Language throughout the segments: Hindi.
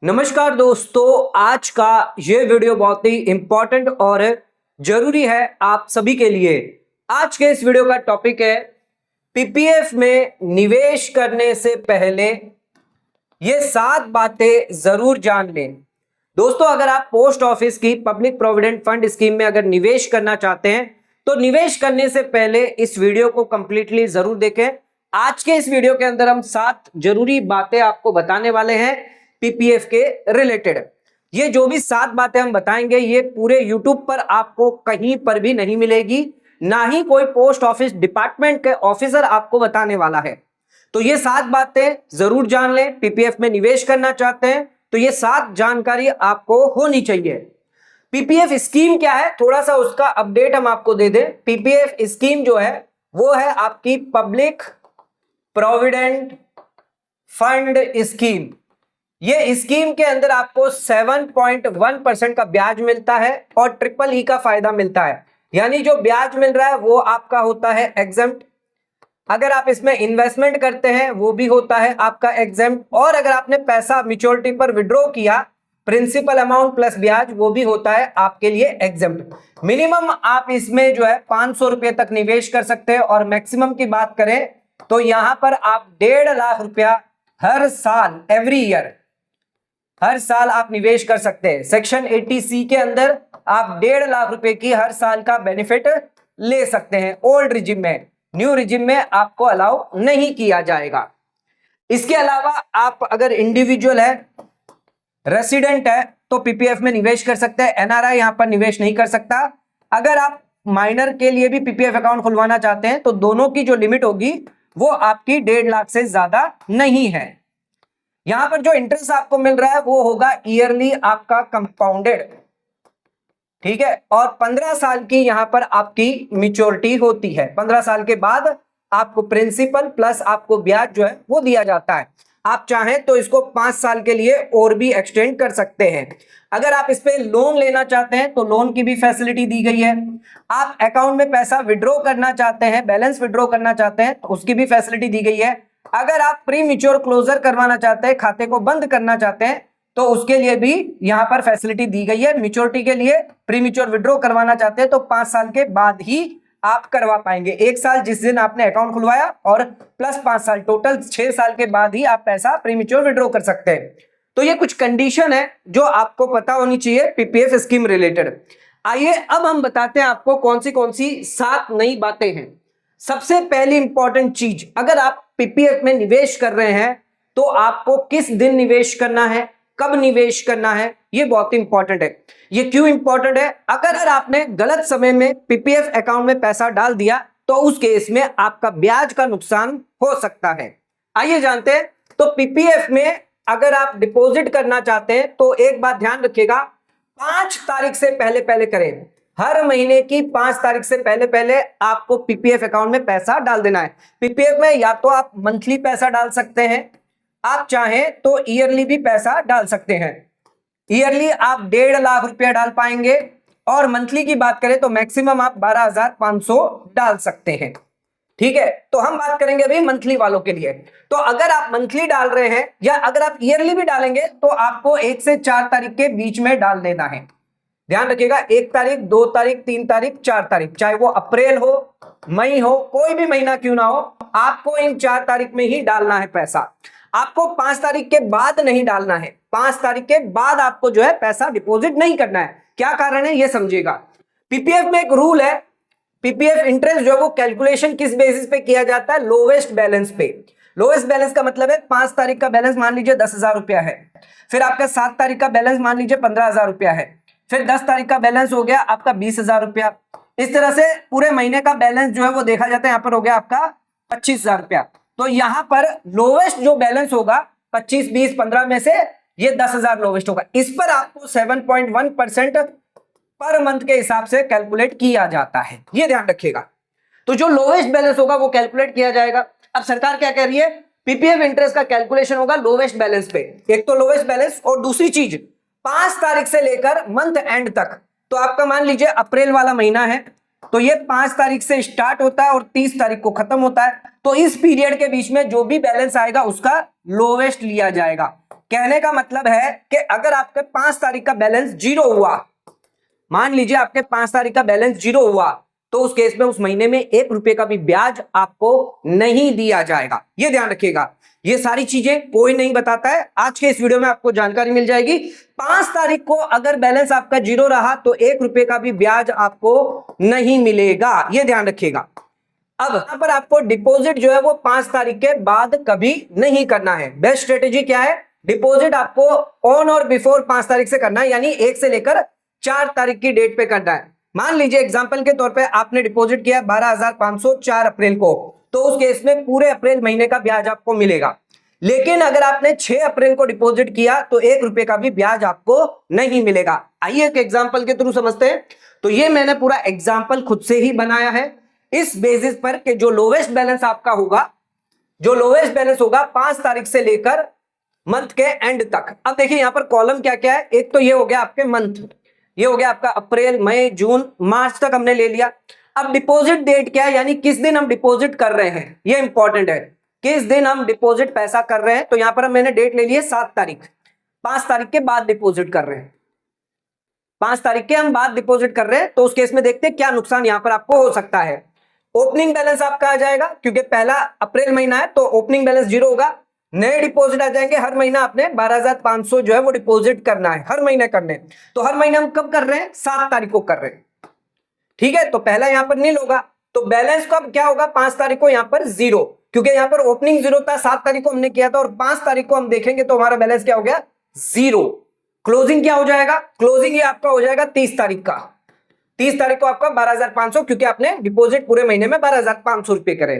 नमस्कार दोस्तों, आज का ये वीडियो बहुत ही इंपॉर्टेंट और जरूरी है आप सभी के लिए। आज के इस वीडियो का टॉपिक है पीपीएफ में निवेश करने से पहले ये 7 बातें जरूर जान लें। दोस्तों, अगर आप पोस्ट ऑफिस की पब्लिक प्रोविडेंट फंड स्कीम में अगर निवेश करना चाहते हैं तो निवेश करने से पहले इस वीडियो को कंप्लीटली जरूर देखें। आज के इस वीडियो के अंदर हम 7 जरूरी बातें आपको बताने वाले हैं पीपीएफ के रिलेटेड। ये जो भी 7 बातें हम बताएंगे ये पूरे यूट्यूब पर आपको कहीं पर भी नहीं मिलेगी, ना ही कोई पोस्ट ऑफिस डिपार्टमेंट के ऑफिसर आपको बताने वाला है। तो ये 7 बातें जरूर जान लें। पीपीएफ में निवेश करना चाहते हैं तो ये 7 जानकारी आपको होनी चाहिए। पीपीएफ स्कीम क्या है, थोड़ा सा उसका अपडेट हम आपको दे दें। पीपीएफ स्कीम जो है वो है आपकी पब्लिक प्रोविडेंट फंड स्कीम। ये स्कीम के अंदर आपको 7.1% का ब्याज मिलता है और ट्रिपल ई का फायदा मिलता है। यानी जो ब्याज मिल रहा है वो आपका होता है एग्जेम्प्ट। अगर आप इसमें इन्वेस्टमेंट करते हैं वो भी होता है आपका एग्जेम्प्ट, और अगर आपने पैसा मैच्योरिटी पर विड्रॉ किया प्रिंसिपल अमाउंट प्लस ब्याज वो भी होता है आपके लिए एग्जेम्प्ट। मिनिमम आप इसमें जो है 500 रुपए तक निवेश कर सकते हैं और मैक्सिमम की बात करें तो यहां पर आप 1.5 लाख रुपया हर साल एवरी ईयर हर साल आप निवेश कर सकते हैं। सेक्शन 80C के अंदर आप 1.5 लाख रुपए की हर साल का बेनिफिट ले सकते हैं। ओल्ड रिजिम में, न्यू रिजिम में आपको अलाउ नहीं किया जाएगा। इसके अलावा आप अगर इंडिविजुअल है, रेसिडेंट है तो पीपीएफ में निवेश कर सकते हैं। एनआरआई यहां पर निवेश नहीं कर सकता। अगर आप माइनर के लिए भी पीपीएफ अकाउंट खुलवाना चाहते हैं तो दोनों की जो लिमिट होगी वो आपकी 1.5 लाख से ज्यादा नहीं है। यहां पर जो इंटरेस्ट आपको मिल रहा है वो होगा ईयरली आपका कंपाउंडेड, ठीक है। और 15 साल की यहां पर आपकी मैच्योरिटी होती है। 15 साल के बाद आपको प्रिंसिपल प्लस आपको ब्याज जो है वो दिया जाता है। आप चाहें तो इसको 5 साल के लिए और भी एक्सटेंड कर सकते हैं। अगर आप इस पे लोन लेना चाहते हैं तो लोन की भी फैसिलिटी दी गई है। आप अकाउंट में पैसा विड्रॉ करना चाहते हैं, बैलेंस विड्रॉ करना चाहते हैं तो उसकी भी फैसिलिटी दी गई है। अगर आप प्री मैच्योर क्लोजर करवाना चाहते हैं, खाते को बंद करना चाहते हैं तो उसके लिए भी यहां पर फैसिलिटी दी गई है। मैच्योरिटी के लिए प्री मैच्योर विड्रॉ करवाना चाहते हैं तो 5 साल के बाद ही आप करवा पाएंगे। 1 साल जिस दिन आपने अकाउंट खुलवाया और प्लस 5 साल, टोटल 6 साल के बाद ही आप पैसा प्री मैच्योर विड्रॉ कर सकते हैं। तो ये कुछ कंडीशन है जो आपको पता होनी चाहिए पीपीएफ स्कीम रिलेटेड। आइए अब हम बताते हैं आपको कौन सी 7 नई बातें हैं। सबसे पहली इंपॉर्टेंट चीज, अगर आप पीपीएफ में निवेश कर रहे हैं तो आपको किस दिन निवेश करना है, कब निवेश करना है, ये बहुत इंपॉर्टेंट है। ये क्यों इंपॉर्टेंट है? अगर आपने गलत समय में पीपीएफ अकाउंट में पैसा डाल दिया तो उस केस में आपका ब्याज का नुकसान हो सकता है। आइए जानते हैं। तो पीपीएफ में अगर आप डिपॉजिट करना चाहते हैं तो एक बात ध्यान रखिएगा, 5 तारीख से पहले पहले करें। हर महीने की 5 तारीख से पहले पहले आपको पीपीएफ अकाउंट में पैसा डाल देना है। पीपीएफ में या तो आप मंथली पैसा डाल सकते हैं, आप चाहें तो ईयरली भी पैसा डाल सकते हैं। ईयरली आप 1.5 लाख रुपया डाल पाएंगे और मंथली की बात करें तो मैक्सिमम आप 12,500 डाल सकते हैं, ठीक है। तो हम बात करेंगे अभी मंथली वालों के लिए। तो अगर आप मंथली डाल रहे हैं या अगर आप ईयरली भी डालेंगे तो आपको 1 से 4 तारीख के बीच में डाल देना है। ध्यान रखिएगा, 1 तारीख, 2 तारीख, 3 तारीख, 4 तारीख, चाहे वो अप्रैल हो, मई हो, कोई भी महीना क्यों ना हो, आपको इन 4 तारीख में ही डालना है पैसा। आपको 5 तारीख के बाद नहीं डालना है। 5 तारीख के बाद आपको जो है पैसा डिपॉजिट नहीं करना है। क्या कारण है ये समझिएगा। पीपीएफ में एक रूल है, पीपीएफ इंटरेस्ट जो है वो कैलकुलेशन किस बेसिस पे किया जाता है? लोवेस्ट बैलेंस पे। लोवेस्ट बैलेंस का मतलब है 5 तारीख का बैलेंस मान लीजिए 10,000 रुपया है, फिर आपका 7 तारीख का बैलेंस मान लीजिए 15,000 रुपया है, फिर 10 तारीख का बैलेंस हो गया आपका 20,000 रुपया। इस तरह से पूरे महीने का बैलेंस जो है वो देखा जाता है, यहाँ पर हो गया आपका 25,000 रुपया। तो यहाँ पर लोवेस्ट जो बैलेंस होगा 25, 20, 15 में से ये 10,000 लोवेस्ट होगा। इस पर आपको 7.1% पर मंथ के हिसाब से कैलकुलेट किया जाता है, ये ध्यान रखिएगा। तो जो लोवेस्ट बैलेंस होगा वो कैलकुलेट किया जाएगा। अब सरकार क्या कह रही है? पीपीएफ इंटरेस्ट का कैलकुलेशन होगा लोवेस्ट बैलेंस पे। एक तो लोवेस्ट बैलेंस और दूसरी चीज 5 तारीख से लेकर मंथ एंड तक। तो आपका मान लीजिए अप्रैल वाला महीना है तो ये 5 तारीख से स्टार्ट होता है और 30 तारीख को खत्म होता है। तो इस पीरियड के बीच में जो भी बैलेंस आएगा उसका लोवेस्ट लिया जाएगा। कहने का मतलब है कि अगर आपके 5 तारीख का बैलेंस 0 हुआ, मान लीजिए आपके 5 तारीख का बैलेंस 0 हुआ, तो उस केस में उस महीने में 1 रुपए का भी ब्याज आपको नहीं दिया जाएगा। ये ध्यान रखिएगा, ये सारी चीजें कोई नहीं बताता है। आज के इस वीडियो में आपको जानकारी मिल जाएगी। 5 तारीख को अगर बैलेंस आपका 0 रहा तो 1 रुपए का भी ब्याज आपको नहीं मिलेगा, ये ध्यान रखिएगा। अब यहां पर आपको डिपॉजिट जो है वो 5 तारीख के बाद कभी नहीं करना है। बेस्ट स्ट्रेटेजी क्या है? डिपॉजिट आपको ऑन और बिफोर 5 तारीख से करना है, यानी 1 से लेकर 4 तारीख की डेट पे करना है। मान लीजिए एग्जांपल के तौर पे आपने डिपॉजिट किया 12,500 4 अप्रैल को, तो उस केस में पूरे अप्रैल महीने का ब्याज आपको मिलेगा। लेकिन अगर आपने 6 अप्रैल को डिपॉजिट किया तो 1 रुपए का भी ब्याज आपको नहीं मिलेगा। आइए एक एग्जांपल के थ्रू समझते हैं। तो ये मैंने पूरा एग्जांपल खुद से ही बनाया है इस बेसिस पर कि जो लोवेस्ट बैलेंस आपका होगा, जो लोवेस्ट बैलेंस होगा 5 तारीख से लेकर मंथ के एंड तक। अब देखिए यहां पर कॉलम क्या क्या है। एक तो ये हो गया आपके मंथ, ये हो गया आपका अप्रैल, मई, जून, मार्च तक हमने ले लिया। अब डिपॉजिट डेट क्या है, यानी किस दिन हम डिपॉजिट कर रहे हैं, ये इंपॉर्टेंट है। किस दिन हम डिपॉजिट पैसा कर रहे हैं, तो यहां पर मैंने डेट ले ली है 7 तारीख। 5 तारीख के बाद डिपॉजिट कर रहे हैं, 5 तारीख के हम बाद डिपॉजिट कर रहे हैं। तो उस केस में देखते हैं क्या नुकसान यहां पर आपको हो सकता है। ओपनिंग बैलेंस आपका आ जाएगा, क्योंकि पहला अप्रैल महीना है तो ओपनिंग बैलेंस 0 होगा। नए डिपॉजिट आ जाएंगे, हर महीना आपने 12,500 जो है वो डिपॉजिट करना है, हर महीने करने। तो हर महीने हम कब कर रहे हैं? 7 तारीख को कर रहे हैं, ठीक है। तो पहला यहां पर नील होगा, तो बैलेंस कब क्या होगा? 5 तारीख को यहां पर 0, क्योंकि यहां पर ओपनिंग 0 था, 7 तारीख को हमने किया था, और 5 तारीख को हम देखेंगे तो हमारा बैलेंस क्या हो गया? 0। क्लोजिंग क्या हो जाएगा? क्लोजिंग ये आपका हो जाएगा 30 तारीख का। 30 तारीख को आपका 12,500, क्योंकि आपने डिपॉजिट पूरे महीने में 12,500 रुपए करे।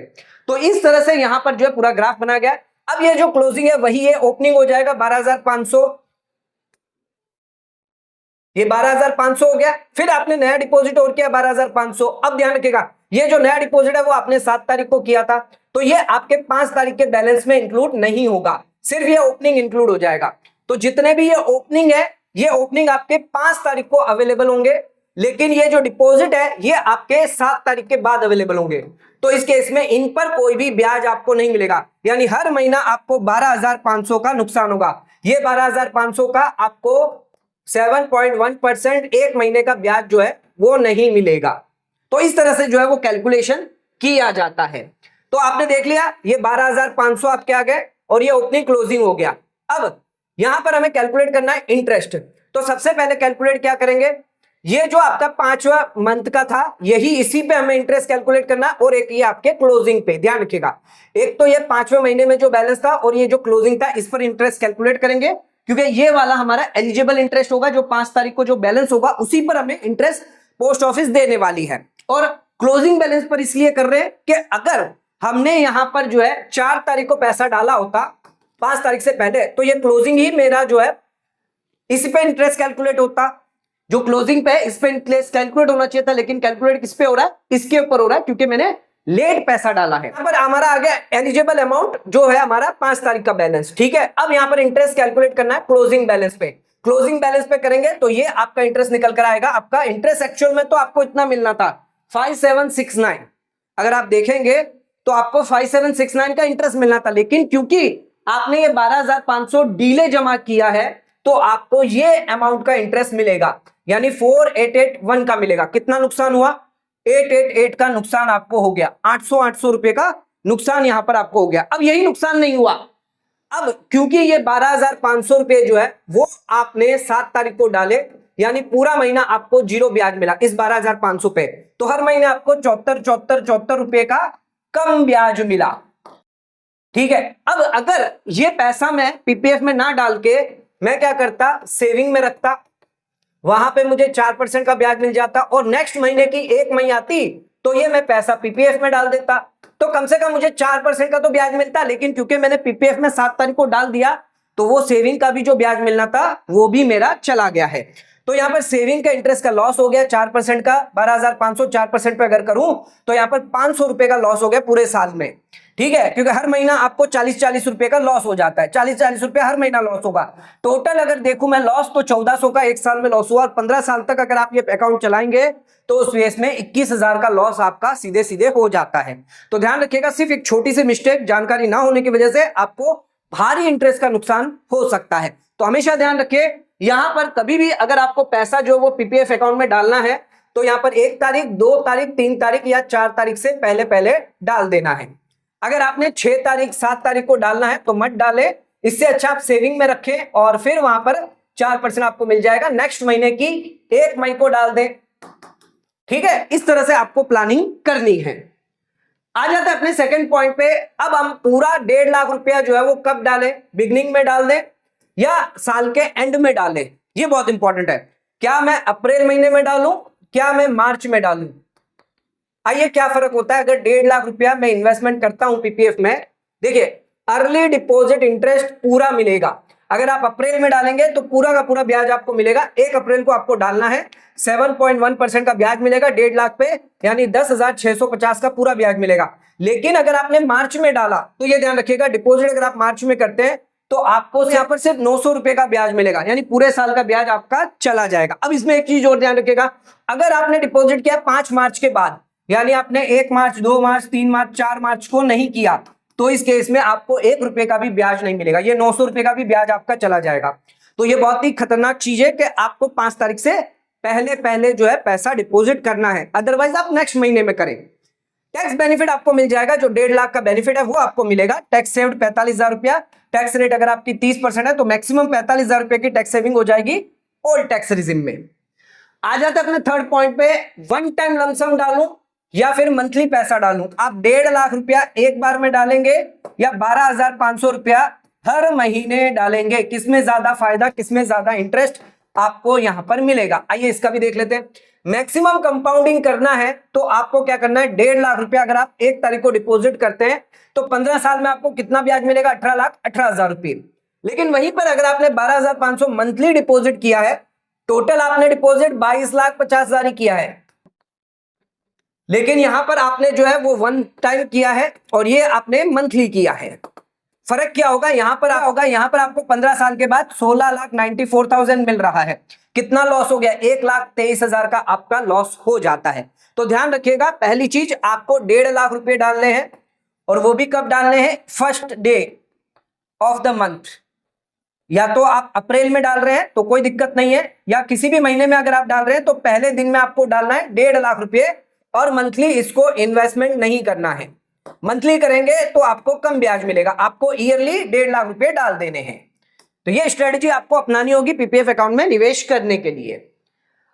तो इस तरह से यहां पर जो है पूरा ग्राफ बना गया। अब ये जो क्लोजिंग है वही है, ओपनिंग हो जाएगा 12,500, ये 12,500 हो गया। फिर आपने नया डिपॉजिट और किया 12,500। अब ध्यान रखिएगा, ये जो नया डिपॉजिट है वो आपने 7 तारीख को किया था, तो ये आपके 5 तारीख के बैलेंस में इंक्लूड नहीं होगा, सिर्फ ये ओपनिंग इंक्लूड हो जाएगा। तो जितने भी ये ओपनिंग है, ये ओपनिंग आपके 5 तारीख को अवेलेबल होंगे, लेकिन ये जो डिपॉजिट है ये आपके 7 तारीख के बाद अवेलेबल होंगे। तो इस केस में इन पर कोई भी ब्याज आपको नहीं मिलेगा, यानी हर महीना आपको 12,500 का नुकसान होगा। ये 12,500 का आपको 7.1% एक महीने का ब्याज जो है वो नहीं मिलेगा। तो इस तरह से जो है वो कैलकुलेशन किया जाता है। तो आपने देख लिया, ये 12,500 आपके आ गए और ये ओपनिंग क्लोजिंग हो गया। अब यहां पर हमें कैलकुलेट करना है इंटरेस्ट। तो सबसे पहले कैलकुलेट क्या करेंगे, ये जो आपका 5वां मंथ का था, यही इसी पे हमें इंटरेस्ट कैलकुलेट करना, और एक ये आपके क्लोजिंग पे। ध्यान रखिएगा, एक तो ये 5वें महीने में जो बैलेंस था और ये जो क्लोजिंग था, इस पर इंटरेस्ट कैलकुलेट करेंगे, क्योंकि ये वाला हमारा एलिजिबल इंटरेस्ट होगा। जो 5 तारीख को जो बैलेंस होगा उसी पर हमें इंटरेस्ट पोस्ट ऑफिस देने वाली है। और क्लोजिंग बैलेंस पर इसलिए कर रहे हैं कि अगर हमने यहां पर जो है 4 तारीख को पैसा डाला होता 5 तारीख से पहले, तो ये क्लोजिंग ही मेरा जो है इसी पे इंटरेस्ट कैलकुलेट होता। जो क्लोजिंग पे इस पे इंटरेस्ट कैलकुलेट होना चाहिए था, लेकिन कैलकुलेट किस पे हो रहा है? इसके ऊपर हो रहा है, क्योंकि मैंने लेट पैसा डाला है। यहाँ पर हमारा आ गया एलिजिबल अमाउंट जो है हमारा 5 तारीख का बैलेंस, ठीक है। अब यहाँ पर इंटरेस्ट कैलकुलेट करना है क्लोजिंग बैलेंस पे। क्लोजिंग बैलेंस पे करेंगे तो ये आपका इंटरेस्ट निकल कर आएगा। आपका इंटरेस्ट एक्चुअल में तो आपको इतना मिलना था 5769, अगर आप देखेंगे तो आपको 5769 का इंटरेस्ट मिलना था, लेकिन क्योंकि आपने ये 12,500 डीले जमा किया है तो आपको ये अमाउंट का इंटरेस्ट मिलेगा, यानी 4881 का मिलेगा। कितना नुकसान हुआ? 888 का नुकसान आपको हो गया, 800 रुपए का नुकसान यहां पर आपको हो गया। अब यही नुकसान नहीं हुआ, अब क्योंकि ये 12,500 रुपए जो है वो आपने 7 तारीख को डाले, यानी पूरा महीना आपको 0 ब्याज मिला इस 12,500 पे, तो हर महीने आपको 74 रुपए का कम ब्याज मिला, ठीक है। अब अगर ये पैसा मैं पीपीएफ में ना डाल के मैं क्या करता, सेविंग में रखता, वहां पे मुझे 4% का ब्याज मिल जाता, और नेक्स्ट महीने की 1 मई आती तो ये मैं पैसा पीपीएफ में डाल देता, तो कम से कम मुझे 4% का तो ब्याज मिलता। लेकिन क्योंकि मैंने पीपीएफ में 7 तारीख को डाल दिया तो वो सेविंग का भी जो ब्याज मिलना था वो भी मेरा चला गया है। तो यहां पर सेविंग का इंटरेस्ट का लॉस हो गया 4% का। 12,500 4% पे अगर करूं तो यहां पर 500 रुपए का लॉस हो गया पूरे साल में, ठीक है, क्योंकि हर महीना आपको 40 रुपए का लॉस हो जाता है। 40 रुपए हर महीना लॉस होगा। टोटल अगर देखूं मैं लॉस तो 1400 का एक साल में लॉस हुआ, और 15 साल तक अगर आप ये अकाउंट चलाएंगे तो उस केस में 21,000 का लॉस आपका सीधे सीधे हो जाता है। तो ध्यान रखिएगा, सिर्फ एक छोटी सी मिस्टेक जानकारी ना होने की वजह से आपको भारी इंटरेस्ट का नुकसान हो सकता है। तो हमेशा ध्यान रखिए, यहां पर कभी भी अगर आपको पैसा जो वो पीपीएफ अकाउंट में डालना है तो यहां पर 1 तारीख, 2 तारीख, 3 तारीख या 4 तारीख से पहले पहले डाल देना है। अगर आपने 6 तारीख, 7 तारीख को डालना है तो मत डाले, इससे अच्छा आप सेविंग में रखें और फिर वहां पर 4% आपको मिल जाएगा। नेक्स्ट महीने की 1 मई को डाल दें, ठीक है। इस तरह से आपको प्लानिंग करनी है। आ जाते हैं अपने सेकंड पॉइंट पे। अब हम पूरा 1.5 लाख रुपया जो है वो कब डालें, बिगनिंग में डाल दें या साल के एंड में डालें, ये बहुत इंपॉर्टेंट है। क्या मैं अप्रैल महीने में डालूं, क्या मैं मार्च में डालूं? आइए, क्या फर्क होता है अगर 1.5 लाख रुपया मैं इन्वेस्टमेंट करता हूं पीपीएफ में। देखिए, अर्ली डिपॉजिट इंटरेस्ट पूरा मिलेगा। अगर आप अप्रैल में डालेंगे तो पूरा का पूरा ब्याज आपको मिलेगा। 1 अप्रैल को आपको डालना है, 7.1% का ब्याज मिलेगा 1.5 लाख पे, यानी 10,650 का पूरा ब्याज मिलेगा। लेकिन अगर आपने मार्च में डाला तो ये ध्यान रखिएगा, डिपॉजिट अगर आप मार्च में करते हैं तो आपको यहाँ पर सिर्फ 900 रुपए का ब्याज मिलेगा, यानी पूरे साल का ब्याज आपका चला जाएगा। अब इसमें एक चीज और ध्यान रखिएगा, अगर आपने डिपॉजिट किया 5 मार्च के बाद, यानी आपने 1 मार्च, 2 मार्च, 3 मार्च, 4 मार्च को नहीं किया, तो इस केस में आपको 1 रुपए का भी ब्याज नहीं मिलेगा, ये 900 रुपए का भी ब्याज आपका चला जाएगा। तो ये बहुत ही खतरनाक चीज है कि आपको 5 तारीख से पहले पहले जो है पैसा डिपॉजिट करना है, अदरवाइज आप नेक्स्ट महीने में करें। टैक्स बेनिफिट आपको मिल जाएगा, जो 1.5 लाख का बेनिफिट है वो आपको मिलेगा। टैक्स सेव्ड 45,000 रुपया, टैक्स रेट अगर आपकी 30% है तो मैक्सिमम 45,000 रुपए की टैक्स सेविंग हो जाएगी ओल्ड टैक्स रिजिम में। आ जाते अपने थर्ड पॉइंट पे, वन टाइम लमसम डालूं या फिर मंथली पैसा डालूं। आप 1.5 लाख रुपया एक बार में डालेंगे या 12,500 रुपया हर महीने डालेंगे, किसमें ज्यादा फायदा, किसमें ज्यादा इंटरेस्ट आपको यहां पर मिलेगा? आइए इसका भी देख लेते हैं। मैक्सिमम कंपाउंडिंग करना है तो आपको क्या करना है, 1.5 लाख रुपया अगर आप 1 तारीख को डिपॉजिट करते हैं तो 15 साल में आपको कितना ब्याज मिलेगा? 18,18,000 रुपये। लेकिन वहीं पर अगर आपने 12,500 मंथली डिपॉजिट किया है, टोटल आपने डिपॉजिट 22,50,000 ही किया है, लेकिन यहां पर आपने जो है वो वन टाइम किया है और ये आपने मंथली किया है। फर्क क्या होगा यहां पर? यहां पर आपको 15 साल के बाद 16,94,000 मिल रहा है। कितना लॉस हो गया? 1,23,000 का आपका लॉस हो जाता है। तो ध्यान रखिएगा, पहली चीज आपको 1.5 लाख रुपए डालने हैं और वो भी कब डालने हैं? First day of the month. या तो आप अप्रैल में डाल रहे हैं तो कोई दिक्कत नहीं है, या किसी भी महीने में अगर आप डाल रहे हैं तो पहले दिन में आपको डालना है 1.5 लाख रुपए, और मंथली इसको इन्वेस्टमेंट नहीं करना है। मंथली करेंगे तो आपको कम ब्याज मिलेगा, आपको ईयरली 1.5 लाख रुपए डाल देने हैं। तो ये स्ट्रेटजी आपको अपनानी होगी पीपीएफ अकाउंट में निवेश करने के लिए।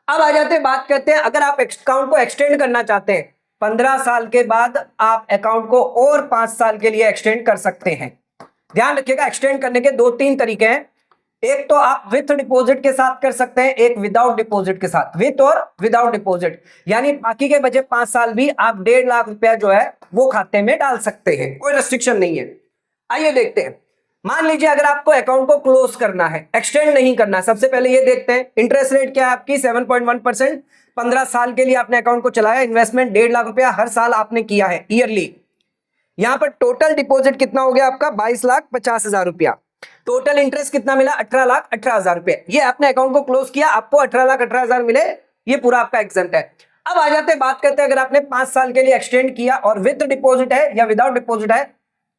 अब आ जाते हैं, बात करते हैं अगर आप अकाउंट को एक्सटेंड करना चाहते हैं, 15 साल के बाद आप अकाउंट को और 5 साल के लिए एक्सटेंड कर सकते हैं। ध्यान रखिएगा, एक्सटेंड करने के 2-3 तरीके हैं। एक तो आप विथ डिपॉजिट के साथ कर सकते हैं, एक विदाउट डिपॉजिट के साथ। विथ और विदाउट डिपॉजिट, यानी बाकी के बचे 5 साल भी आप 1.5 लाख रुपया जो है वो खाते में डाल सकते हैं, कोई रेस्ट्रिक्शन नहीं है। आइए देखते हैं, मान लीजिए अगर आपको अकाउंट को क्लोज करना है, एक्सटेंड नहीं करना है, सबसे पहले ये देखते हैं इंटरेस्ट रेट क्या है आपकी, 7.1%। 15 साल के लिए आपने अकाउंट को चलाया, इन्वेस्टमेंट 1.5 लाख रुपया हर साल आपने किया है ईयरली। यहां पर टोटल डिपॉजिट कितना हो गया आपका? 22,50,000 रुपया। टोटल इंटरेस्ट कितना मिला? 18,18,000 रुपए। ये आपने अकाउंट को क्लोज किया, आपको 18,18,000 मिले, ये पूरा आपका एग्जेम्प्ट है। अब आ जाते हैं, बात करते हैं अगर आपने 5 साल के लिए एक्सटेंड किया और विद डिपॉजिट है या विदाउट डिपॉजिट है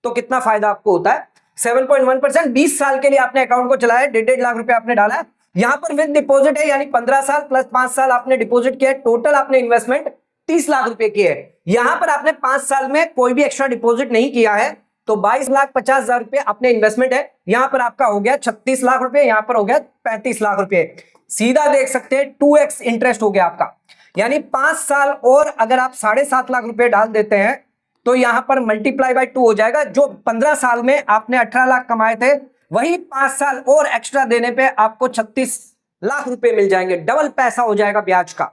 तो कितना फायदा आपको होता है? 7.1%। 20 साल के लिए आपने अकाउंट को चलाया, 1.5 लाख रुपए आपने डाला, यहां पर विद डिपॉजिट है, यानी 15 साल प्लस 5 साल आपने डिपॉजिट किया, टोटल आपने इन्वेस्टमेंट 30 लाख रुपए की है। यहां पर आपने 5 साल में कोई भी एक्स्ट्रा डिपॉजिट नहीं किया है, तो 22,50,000 रुपए अपने इन्वेस्टमेंट है। यहां पर आपका हो गया 36 लाख रुपए, यहां पर हो गया 35 लाख रुपए। सीधा देख सकते हैं 2x इंटरेस्ट हो गया आपका, यानी 5 साल और अगर आप 7.5 लाख रुपए डाल देते हैं तो यहां पर मल्टीप्लाई बाय 2 हो जाएगा। जो 15 साल में आपने 18 लाख कमाए थे, वही 5 साल और एक्स्ट्रा देने पे आपको 36 लाख रुपए मिल जाएंगे, डबल पैसा हो जाएगा ब्याज का।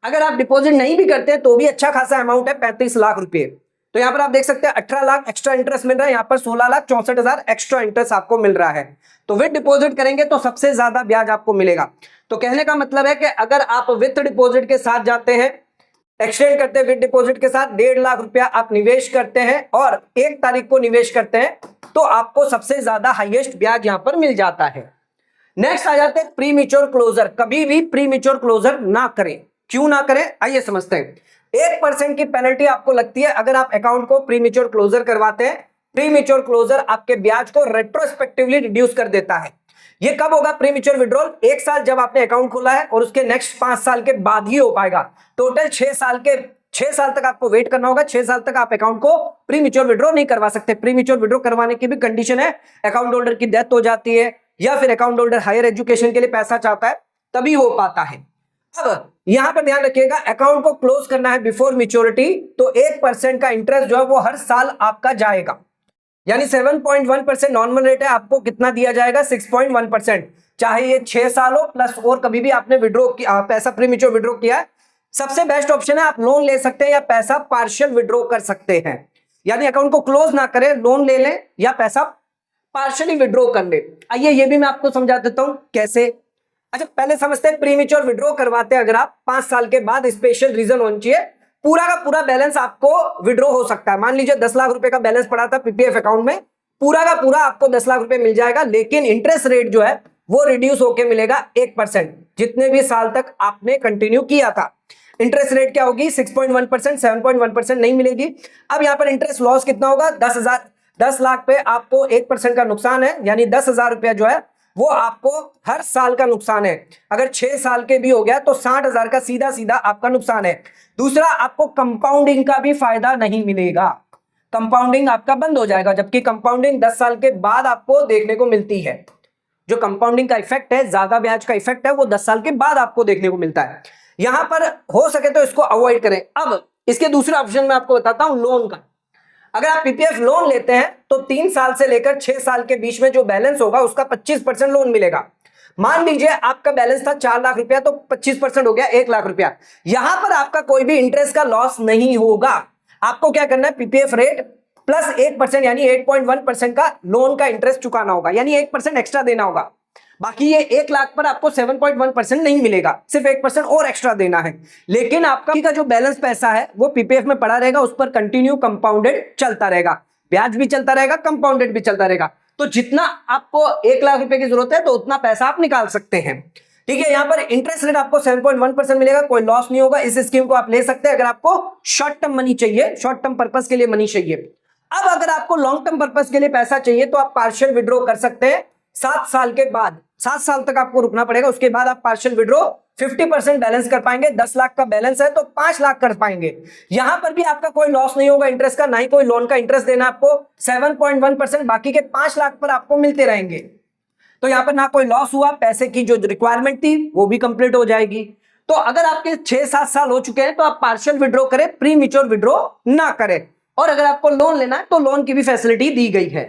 अगर आप डिपॉजिट नहीं भी करते तो भी अच्छा खासा अमाउंट है, 35 लाख रुपए। तो यहां पर आप देख सकते हैं 18 लाख एक्स्ट्रा इंटरेस्ट मिल रहा है, यहां पर 16,64,000 एक्स्ट्रा इंटरेस्ट आपको मिल रहा है। तो विद डिपॉजिट करेंगे तो सबसे ज्यादा ब्याज आपको मिलेगा। तो कहने का मतलब है कि अगर आप विद डिपॉजिट के साथ जाते हैं, एक्सटेंड करते हैं विद डिपॉजिट के साथ, 1.5 लाख रुपया आप निवेश करते हैं और 1 तारीख को निवेश करते हैं, तो आपको सबसे ज्यादा हाईएस्ट ब्याज यहां पर मिल जाता है। नेक्स्ट आ जाते हैं प्री मैच्योर क्लोजर। कभी भी प्री मैच्योर क्लोजर ना करें। क्यों ना करें, आइए समझते हैं। 1% की पेनल्टी आपको लगती है अगर आप अकाउंट को प्री मैच्योर क्लोजर करवाते हैं, प्रीमेच्योर क्लोजर आपके ब्याज को रेट्रोस्पेक्टिवली रिड्यूस कर देता है। ये कब होगा प्रीमेच्योर विड्रॉल? 1 साल जब आपने अकाउंट खोला है और उसके नेक्स्ट 5 साल के बाद ही हो पाएगा। टोटल 6 साल तक आपको वेट करना होगा। 6 साल तक आप अकाउंट को प्रीमेच्योर विड्रॉ नहीं करवा सकते। प्रीमेच्योर विड्रॉ करवाने की भी कंडीशन है, अकाउंट होल्डर की डेथ हो जाती है या फिर अकाउंट होल्डर हायर एजुकेशन के लिए पैसा चाहता है, तभी हो पाता है। अब यहां पर ध्यान रखिएगा, अकाउंट को क्लोज करना है बिफोर मैच्योरिटी तो 1% का इंटरेस्ट जो है वो हर साल आपका जाएगा, यानी 7.1% नॉर्मल रेट है। आपको कितना दिया जाएगा? 6.1%, चाहे ये 6 साल हो प्लस और कभी भी आपने विड्रॉ किया पैसा, प्रीमेच्योर विड्रॉ किया है। सबसे बेस्ट ऑप्शन है आप लोन ले सकते हैं या पैसा पार्शियल विड्रॉ कर सकते हैं, यानी अकाउंट को क्लोज ना करें, लोन ले लें या पैसा पार्शियली विड्रॉ कर ले। आइए ये भी मैं आपको समझा देता हूं कैसे। अच्छा, पहले समझते हैं प्रीमेच्योर विड्रॉ करवाते हैं अगर आप 5 साल के बाद, स्पेशल रीजन होना चाहिए, पूरा का पूरा बैलेंस आपको विड्रॉ हो सकता है। मान लीजिए 10 लाख रुपए का बैलेंस पड़ा था पीपीएफ अकाउंट में, पूरा का पूरा आपको 10 लाख रुपए मिल जाएगा, लेकिन इंटरेस्ट रेट जो है वो रिड्यूस होके मिलेगा 1%, जितने भी साल तक आपने कंटिन्यू किया था। इंटरेस्ट रेट क्या होगी? 6.1%, 7.1% नहीं मिलेगी। अब यहां पर इंटरेस्ट लॉस कितना होगा? 10 लाख पे आपको 1% का नुकसान है, यानी 10,000 रुपया जो है वो आपको हर साल का नुकसान है। अगर 6 साल के भी हो गया तो 60,000 का सीधा सीधा आपका नुकसान है। दूसरा, आपको कंपाउंडिंग का भी फायदा नहीं मिलेगा, कंपाउंडिंग आपका बंद हो जाएगा, जबकि कंपाउंडिंग 10 साल के बाद आपको देखने को मिलती है। जो कंपाउंडिंग का इफेक्ट है, ज्यादा ब्याज का इफेक्ट है, वो 10 साल के बाद आपको देखने को मिलता है। यहां पर हो सके तो इसको अवॉइड करें। अब इसके दूसरे ऑप्शन में आपको बताता हूं लोन का। अगर आप पीपीएफ लोन लेते हैं तो 3 साल से लेकर 6 साल के बीच में जो बैलेंस होगा उसका 25% लोन मिलेगा। मान लीजिए आपका बैलेंस था 4 लाख रुपया, तो 25% हो गया 1 लाख रुपया। यहां पर आपका कोई भी इंटरेस्ट का लॉस नहीं होगा। आपको क्या करना है? पीपीएफ रेट प्लस 1% यानी 8.1% का लोन का इंटरेस्ट चुकाना होगा, यानी 1% एक्स्ट्रा देना होगा। बाकी ये 1 लाख पर आपको 7.1% नहीं मिलेगा, सिर्फ 1% और एक्स्ट्रा देना है। लेकिन आपका जो बैलेंस पैसा है वो पीपीएफ में पड़ा रहेगा, उस पर कंटिन्यू कंपाउंडेड चलता रहेगा, ब्याज भी चलता रहेगा, कंपाउंडेड भी चलता रहेगा। तो जितना आपको 1 लाख रुपए की जरूरत है तो उतना पैसा आप निकाल सकते हैं। ठीक है, यहां पर इंटरेस्ट रेट आपको 7.1% मिलेगा, कोई लॉस नहीं होगा। इस स्कीम को आप ले सकते हैं अगर आपको शॉर्ट टर्म मनी चाहिए, शॉर्ट टर्म पर्पस के लिए मनी चाहिए। अब अगर आपको लॉन्ग टर्म पर्पस के लिए पैसा चाहिए तो आप पार्शियल विड्रॉ कर सकते हैं 7 साल के बाद। 7 साल तक आपको रुकना पड़ेगा, उसके बाद आप पार्शियल विड्रॉ 50% बैलेंस कर पाएंगे। 10 लाख का बैलेंस है तो 5 लाख कर पाएंगे। यहां पर भी आपका कोई लॉस नहीं होगा इंटरेस्ट का, ना ही कोई लोन का इंटरेस्ट देना आपको। 7.1% बाकी के 5 लाख पर आपको मिलते रहेंगे। तो यहां पर ना कोई लॉस हुआ, पैसे की जो रिक्वायरमेंट थी वो भी कंप्लीट हो जाएगी। तो अगर आपके 6-7 साल हो चुके हैं तो आप पार्शियल विड्रॉ करें, प्री मैच्योर विड्रॉ ना करें। और अगर आपको लोन लेना है तो लोन की भी फैसिलिटी दी गई है।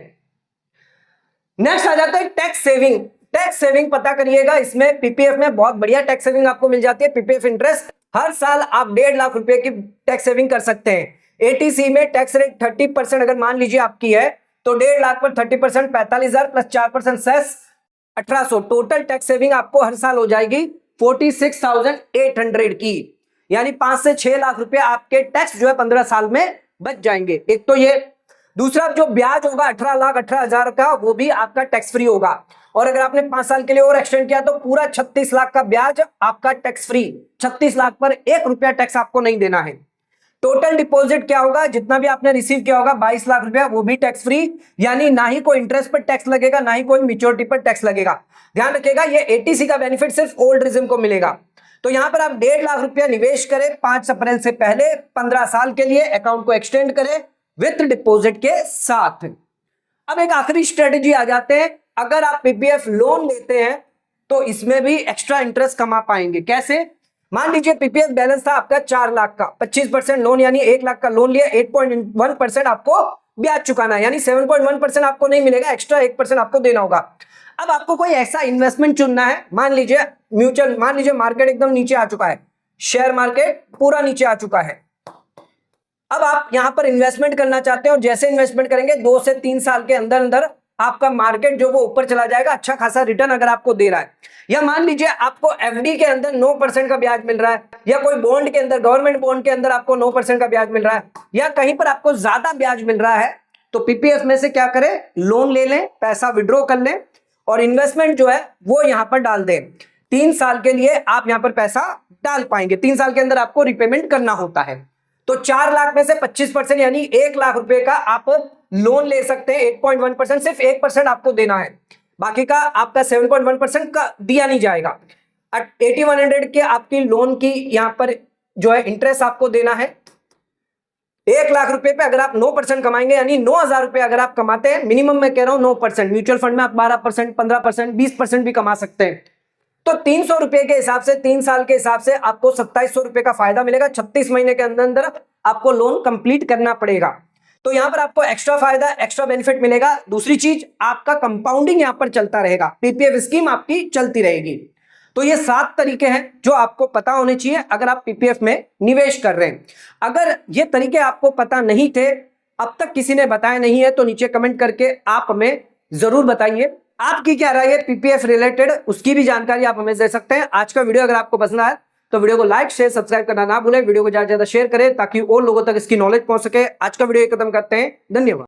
नेक्स्ट आ जाता है टैक्स सेविंग। टैक्स सेविंग पता करिएगा, इसमें पीपीएफ में बहुत बढ़िया टैक्स सेविंग आपको मिल जाती है। पीपीएफ इंटरेस्ट हर साल आप 1.5 लाख रुपए की टैक्स सेविंग कर सकते हैं। एटीसी में टैक्स रेट 30% अगर मान लीजिए आपकी है तो 1.5 लाख पर 30% 45,000 plus 4% cess 1800, total tax saving आपको हर साल हो जाएगी 46,800 की, यानी 5 से 6 लाख रुपए आपके टैक्स जो है 15 साल में बच जाएंगे। एक तो ये, दूसरा जो ब्याज होगा 18,18,000 का वो भी आपका टैक्स फ्री होगा। और अगर आपने 5 साल के लिए और एक्सटेंड किया तो पूरा 36 लाख का ब्याज आपका टैक्स फ्री। 36 लाख पर 1 रुपया टैक्स आपको नहीं देना है। टोटल डिपॉजिट क्या होगा? जितना भी आपने रिसीव किया होगा 22 लाख रुपया, वो भी टैक्स फ्री, यानी ना ही कोई इंटरेस्ट पर टैक्स लगेगा, ना ही कोई मैच्योरिटी पर टैक्स लगेगा। ध्यान रखिएगा, ये एटीसी का बेनिफिट सिर्फ ओल्ड रिजिम को मिलेगा। तो यहां पर आप 1.5 लाख रुपया निवेश करें 5 अप्रैल से पहले, 15 साल के लिए अकाउंट को एक्सटेंड करें विथ डिपॉजिट के साथ। अब एक आखिरी स्ट्रेटेजी आ जाते हैं, अगर आप पीपीएफ लोन लेते हैं तो इसमें भी एक्स्ट्रा इंटरेस्ट कमा पाएंगे। कैसे? मान लीजिए पीपीएफ बैलेंस था आपका 4 लाख का, 25% लोन यानी 1 लाख का लोन लिया, 8.1% आपको ब्याज चुकाना है, यानी 7.1% आपको नहीं मिलेगा, एक्स्ट्रा 1% आपको देना होगा। अब आपको कोई ऐसा इन्वेस्टमेंट चुनना है, मान लीजिए म्यूचुअल, मान लीजिए मार्केट एकदम नीचे आ चुका है, शेयर मार्केट पूरा नीचे आ चुका है। अब आप यहां पर इन्वेस्टमेंट करना चाहते हैं और जैसे इन्वेस्टमेंट करेंगे 2 से 3 साल के अंदर अंदर आपका मार्केट जो वो ऊपर चला जाएगा, अच्छा खासा रिटर्न अगर आपको दे रहा है। या मान लीजिए आपको एफडी के अंदर 9% का ब्याज मिल रहा है, या कोई बॉन्ड के अंदर, गवर्नमेंट बॉन्ड के अंदर आपको 9% का ब्याज मिल रहा है, या कहीं पर आपको ज्यादा ब्याज मिल रहा है, तो पीपीएफ में से क्या करें? लोन ले लें, पैसा विड्रॉ कर लें और इन्वेस्टमेंट जो है वो यहां पर डाल दें। 3 साल के लिए आप यहां पर पैसा डाल पाएंगे, 3 साल के अंदर आपको रिपेमेंट करना होता है। तो 4 लाख में से 25% यानी 1 लाख रुपए का आप लोन ले सकते हैं 8.1%, सिर्फ 1% आपको देना है, बाकी का आपका 7.1% का दिया नहीं जाएगा। 8100 के आपकी लोन की यहां पर जो है इंटरेस्ट आपको देना है। 1 लाख रुपए पे अगर आप 9% कमाएंगे, यानी 9,000 रुपए अगर आप कमाते हैं, मिनिमम मैं कह रहा हूं 9%, म्यूचुअल फंड में आप 12%, 15%, 20% भी कमा सकते हैं। तो 300 रुपए के हिसाब से 3 साल के हिसाब से आपको 2700 रुपए का फायदा मिलेगा। 36 महीने के अंदर अंदर आपको लोन कंप्लीट करना पड़ेगा। तो यहां पर आपको एक्स्ट्रा फायदा, एक्स्ट्रा बेनिफिट मिलेगा। दूसरी चीज, आपका कंपाउंडिंग यहां पर चलता रहेगा, पीपीएफ स्कीम आपकी चलती रहेगी। तो ये 7 तरीके हैं जो आपको पता होने चाहिए अगर आप पीपीएफ में निवेश कर रहे हैं। अगर ये तरीके आपको पता नहीं थे, अब तक किसी ने बताया नहीं है, तो नीचे कमेंट करके आप हमें जरूर बताइए आपकी क्या राय है पीपीएफ रिलेटेड, उसकी भी जानकारी आप हमें दे सकते हैं। आज का वीडियो अगर आपको पसंद आया तो वीडियो को लाइक, शेयर, सब्सक्राइब करना ना भूलें। वीडियो को ज्यादा से ज्यादा शेयर करें ताकि और लोगों तक इसकी नॉलेज पहुंच सके। आज का वीडियो खत्म करते हैं, धन्यवाद।